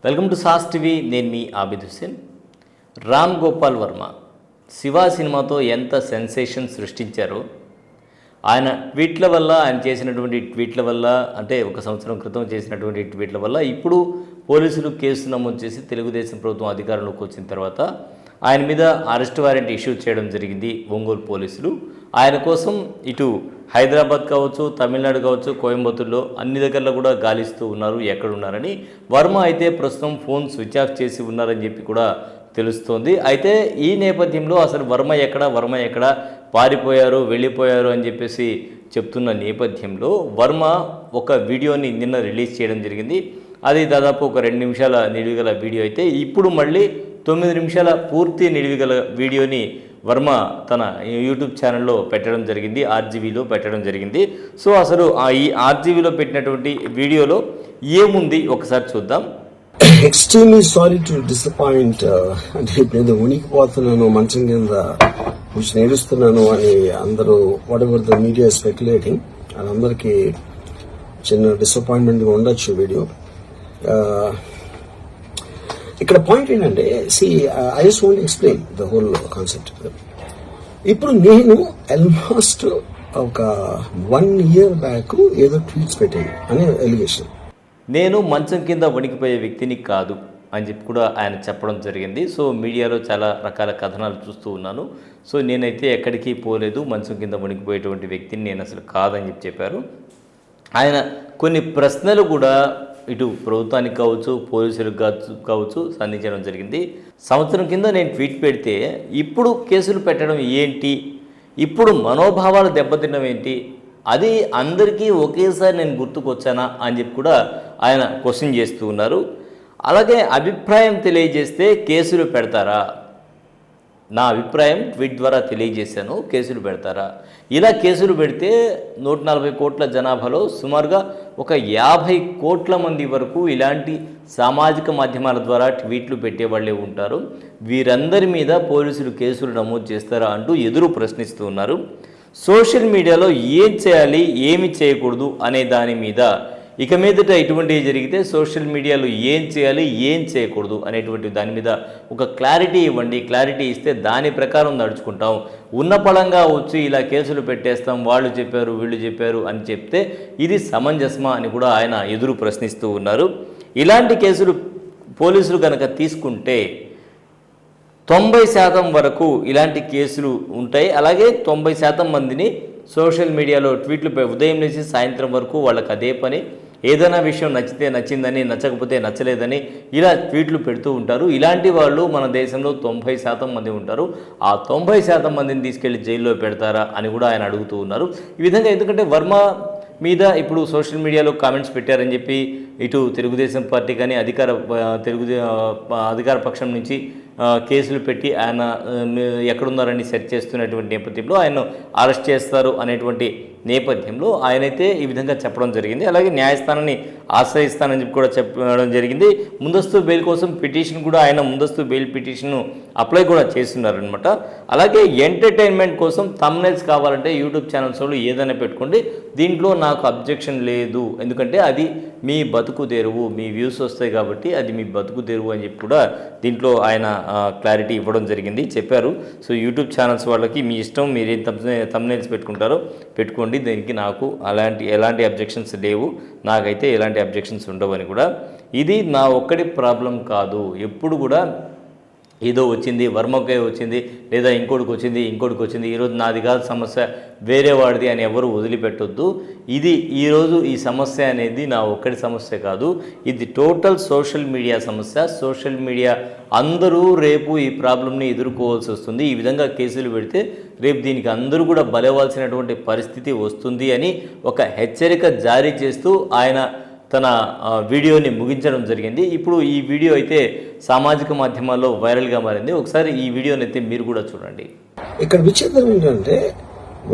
Welcome to sauce TV. నేను మీ ఆబిద్ హుసేన్. రామ్ గోపాల్ వర్మ శివ సినిమాతో ఎంత సెన్సేషన్ సృష్టించారో, ఆయన ట్వీట్ల వల్ల, ఆయన చేసినటువంటి ట్వీట్ల వల్ల, అంటే ఒక సంవత్సరం క్రితం చేసినటువంటి ట్వీట్ల వల్ల ఇప్పుడు పోలీసులు కేసు నమోదు చేసి తెలుగుదేశం ప్రభుత్వం అధికారంలోకి వచ్చిన తర్వాత ఆయన మీద అరెస్ట్ వారెంట్ ఇష్యూ చేయడం జరిగింది ఒంగోలు పోలీసులు. ఆయన కోసం ఇటు హైదరాబాద్ కావచ్చు, తమిళనాడు కావచ్చు, కోయంబత్తూరులో అన్ని దగ్గరలో కూడా గాలిస్తూ ఉన్నారు ఎక్కడున్నారని. వర్మ అయితే ప్రస్తుతం ఫోన్ స్విచ్ ఆఫ్ చేసి ఉన్నారని చెప్పి కూడా తెలుస్తోంది. అయితే ఈ నేపథ్యంలో అసలు వర్మ ఎక్కడ పారిపోయారు, వెళ్ళిపోయారు అని చెప్పేసి చెప్తున్న నేపథ్యంలో వర్మ ఒక వీడియోని నిన్న రిలీజ్ చేయడం జరిగింది. అది దాదాపు ఒక 2 నిమిషాల నిడివిగల వీడియో అయితే ఇప్పుడు మళ్ళీ 9 నిమిషాల పూర్తి నిడివిగల వీడియోని వర్మ తన యూట్యూబ్ ఛానల్లో పెట్టడం జరిగింది, ఆర్జీవీలో పెట్టడం జరిగింది. సో అసలు ఈ ఆర్జీవీలో పెట్టినటువంటి వీడియోలో ఏముంది ఒకసారి చూద్దాం. Extremely sorry to disappoint. అంటే ఇప్పుడు ఉనికిపోతున్నాను, మంచం కింద కొంచెం నేడుస్తున్నాను అని అందరూ what ever the media speculating, వాళ్ళందరికీ చిన్న డిసప్పాయింట్మెంట్ గా ఉండొచ్చు వీడియో. ఇక్కడ పాయింట్ ఏంటంటే, I just want explain the whole concept. ఇప్పుడు నేను ఆల్మోస్ట్ ఒక 1 year బ్యాక్ ఏదో ట్వీట్స్ పెట్టాను అనే ఎలిగేషన్. నేను మంచం కింద వణికిపోయే వ్యక్తిని కాదు అని చెప్పి కూడా ఆయన చెప్పడం జరిగింది. సో మీడియాలో చాలా రకాల కథనాలు చూస్తూ ఉన్నాను. సో నేనైతే ఎక్కడికి పోలేదు, మంచం కింద వణికిపోయేటువంటి వ్యక్తిని నేను అసలు కాదని చెప్పారు. ఆయన కొన్ని ప్రశ్నలు కూడా ఇటు ప్రభుత్వానికి కావచ్చు, పోలీసులకు కావచ్చు సంధించడం జరిగింది. సంవత్సరం కింద నేను ట్వీట్ పెడితే ఇప్పుడు కేసులు పెట్టడం ఏంటి, ఇప్పుడు మనోభావాలు దెబ్బతినడం ఏంటి, అది అందరికీ ఒకేసారి నేను గుర్తుకొచ్చానా అని చెప్పి కూడా ఆయన క్వశ్చన్ చేస్తూ ఉన్నారు. అలాగే అభిప్రాయం తెలియజేస్తే కేసులు పెడతారా? నా అభిప్రాయం ట్వీట్ ద్వారా తెలియజేశాను, కేసులు పెడతారా? ఇలా కేసులు పెడితే 140 కోట్ల జనాభాలో సుమారుగా ఒక 50 కోట్ల మంది వరకు ఇలాంటి సామాజిక మాధ్యమాల ద్వారా ట్వీట్లు పెట్టేవాళ్ళే ఉంటారు. వీరందరి మీద పోలీసులు కేసులు నమోదు చేస్తారా అంటూ ఎదురు ప్రశ్నిస్తూ ఉన్నారు. సోషల్ మీడియాలో ఏం చేయాలి, ఏమి చేయకూడదు అనే దాని మీద ఇక మీదట ఇటువంటివి జరిగితే సోషల్ మీడియాలో ఏం చేయాలి, ఏం చేయకూడదు అనేటువంటి దాని మీద ఒక క్లారిటీ ఇవ్వండి. క్లారిటీ ఇస్తే దాని ప్రకారం నడుచుకుంటాం. ఉన్న పళంగా వచ్చి ఇలా కేసులు పెట్టేస్తాం, వాళ్ళు చెప్పారు, వీళ్ళు చెప్పారు అని చెప్తే ఇది సమంజసమా అని కూడా ఆయన ఎదురు ప్రశ్నిస్తూ ఉన్నారు. ఇలాంటి కేసులు పోలీసులు కనుక తీసుకుంటే 90% వరకు ఇలాంటి కేసులు ఉంటాయి. అలాగే 90% మందిని సోషల్ మీడియాలో ట్వీట్లు ఉదయం నుంచి సాయంత్రం వరకు వాళ్ళకి అదే పని. ఏదైనా విషయం నచ్చితే నచ్చిందని, నచ్చకపోతే నచ్చలేదని ఇలా ట్వీట్లు పెడుతూ ఉంటారు. ఇలాంటి వాళ్ళు మన దేశంలో 90% మంది ఉంటారు. ఆ 90% మందిని తీసుకెళ్లి జైల్లో పెడతారా అని కూడా ఆయన అడుగుతూ ఉన్నారు. ఈ విధంగా ఎందుకంటే వర్మ మీద ఇప్పుడు సోషల్ మీడియాలో కామెంట్స్ పెట్టారని చెప్పి ఇటు తెలుగుదేశం పార్టీ కానీ అధికార పక్షం నుంచి కేసులు పెట్టి ఆయన ఎక్కడున్నారని సెర్చ్ చేస్తున్నటువంటి నేపథ్యంలో ఆయన అరెస్ట్ చేస్తారు అనేటువంటి నేపథ్యంలో ఆయనైతే ఈ విధంగా చెప్పడం జరిగింది. అలాగే న్యాయస్థానాన్ని ఆశ్రయిస్తానని చెప్పి కూడా చెప్పడం జరిగింది. ముందస్తు బెయిల్ కోసం పిటిషన్ కూడా ఆయన ముందస్తు బెయిల్ పిటిషన్ను అప్లై కూడా చేస్తున్నారనమాట. అలాగే ఎంటర్టైన్మెంట్ కోసం థంబ్నెయిల్స్ కావాలంటే యూట్యూబ్ ఛానల్స్లో ఏదైనా పెట్టుకోండి, దీంట్లో నాకు అబ్జెక్షన్ లేదు, ఎందుకంటే అది మీ బతుకు తెరువు, మీ వ్యూస్ వస్తాయి కాబట్టి అది మీ బతుకు తెరువు అని చెప్పి కూడా దీంట్లో ఆయన క్లారిటీ ఇవ్వడం జరిగింది, చెప్పారు. సో యూట్యూబ్ ఛానల్స్ వాళ్ళకి మీ ఇష్టం, మీరేం థంబ్నెయిల్స్ పెట్టుకుంటారో పెట్టుకోండి, దీనికి నాకు ఎలాంటి అబ్జెక్షన్స్ లేవు, నాకైతే ఎలాంటి అబ్జెక్షన్స్ ఉండవని కూడా. ఇది నా ఒక్కడి ప్రాబ్లం కాదు, ఎప్పుడు కూడా ఏదో వచ్చింది, వర్మకే వచ్చింది, లేదా ఇంకోటికి వచ్చింది, ఈరోజు నాది కాదు సమస్య, వేరే వాడిది అని ఎవరు వదిలిపెట్టొద్దు. ఇది ఈరోజు ఈ సమస్య అనేది నా ఒక్కడి సమస్య కాదు, ఇది టోటల్ సోషల్ మీడియా సమస్య. సోషల్ మీడియా అందరూ రేపు ఈ ప్రాబ్లంని ఎదుర్కోవాల్సి వస్తుంది. ఈ విధంగా కేసులు పెడితే రేపు దీనికి అందరూ కూడా బలవాల్సినటువంటి పరిస్థితి వస్తుంది అని ఒక హెచ్చరిక జారీ చేస్తూ ఆయన తన వీడియోని ముగించడం జరిగింది. ఇప్పుడు ఈ వీడియో అయితే సామాజిక మాధ్యమాల్లో వైరల్గా మారింది. ఒకసారి ఈ వీడియోని అయితే మీరు కూడా చూడండి. ఇక్కడ విచిత్రం ఏంటంటే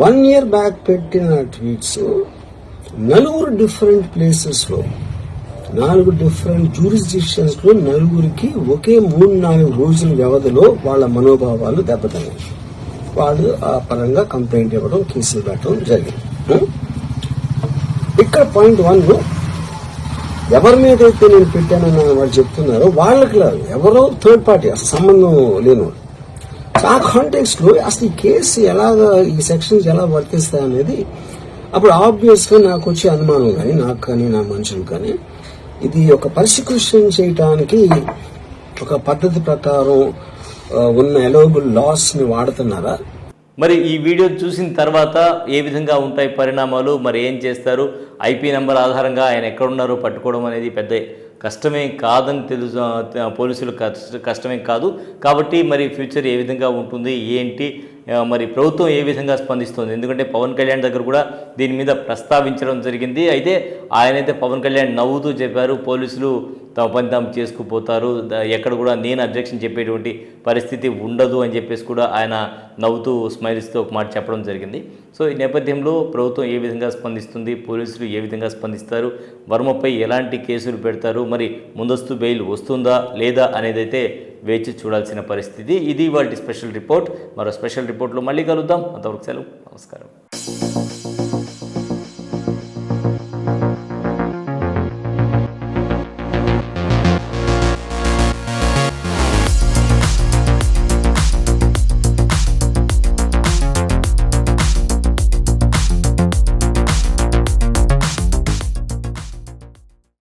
1 year బ్యాక్ పెట్టిన ట్వీట్స్ 4 డిఫరెంట్ ప్లేసెస్ లో, 4 డిఫరెంట్ జ్యూరిస్డిక్షన్స్ లో 4కి ఒకే 3-4 రోజుల వ్యవధిలో వాళ్ళ మనోభావాలు దెబ్బతిన్నాయి. వాళ్ళు ఆ పరంగా కంప్లైంట్ ఇవ్వడం, కేసులు పెట్టడం జరిగింది. ఇక్కడ పాయింట్ 1 ఎవరి మీద అయితే నేను పెట్టానని వాళ్ళు చెప్తున్నారో వాళ్ళకి లేదు, ఎవరో థర్డ్ పార్టీ, అసలు సంబంధం లేనివాడు. ఆ కాంటెక్స్ట్ లో అసలు ఈ కేసు ఎలాగా, ఈ సెక్షన్స్ ఎలా వర్తిస్తాయి అనేది అప్పుడు ఆబ్వియస్ గా నాకు వచ్చే అనుమానం కానీ, నాకు కానీ నా మనుషులు కానీ, ఇది ఒక పర్సిక్యూషన్ చేయటానికి ఒక పద్ధతి ప్రకారం ఉన్న ఎలోబుల్ లాస్ ని వాడుతున్నారా? మరి ఈ వీడియో చూసిన తర్వాత ఏ విధంగా ఉంటాయి పరిణామాలు, మరి ఏం చేస్తారు? ఐపీ నెంబర్ ఆధారంగా ఆయన ఎక్కడున్నారో పట్టుకోవడం అనేది పెద్ద కష్టమే కాదని తెలుసు, పోలీసులు కష్టమే కాదు. కాబట్టి మరి ఫ్యూచర్ ఏ విధంగా ఉంటుంది ఏంటి, మరి ప్రభుత్వం ఏ విధంగా స్పందిస్తుంది? ఎందుకంటే పవన్ కళ్యాణ్ దగ్గర కూడా దీని మీద ప్రస్తావించడం జరిగింది. అయితే ఆయనైతే పవన్ కళ్యాణ్ నవ్వుతూ చెప్పారు, పోలీసులు తమ పని తాము చేసుకుపోతారు, ఎక్కడ కూడా నేను అబ్జెక్షన్ చెప్పేటువంటి పరిస్థితి ఉండదు అని చెప్పేసి కూడా ఆయన నవ్వుతూ స్మైల్స్తో ఒక మాట చెప్పడం జరిగింది. సో ఈ నేపథ్యంలో ప్రభుత్వం ఏ విధంగా స్పందిస్తుంది, పోలీసులు ఏ విధంగా స్పందిస్తారు, వర్మపై ఎలాంటి కేసులు పెడతారు, మరి ముందస్తు బెయిల్ వస్తుందా లేదా అనేది అయితే వేచి చూడాల్సిన పరిస్థితి. ఇది వాటి స్పెషల్ రిపోర్ట్. మరో స్పెషల్ రిపోర్ట్లో మళ్ళీ కలుద్దాం. అంతవరకు సెలవు, నమస్కారం.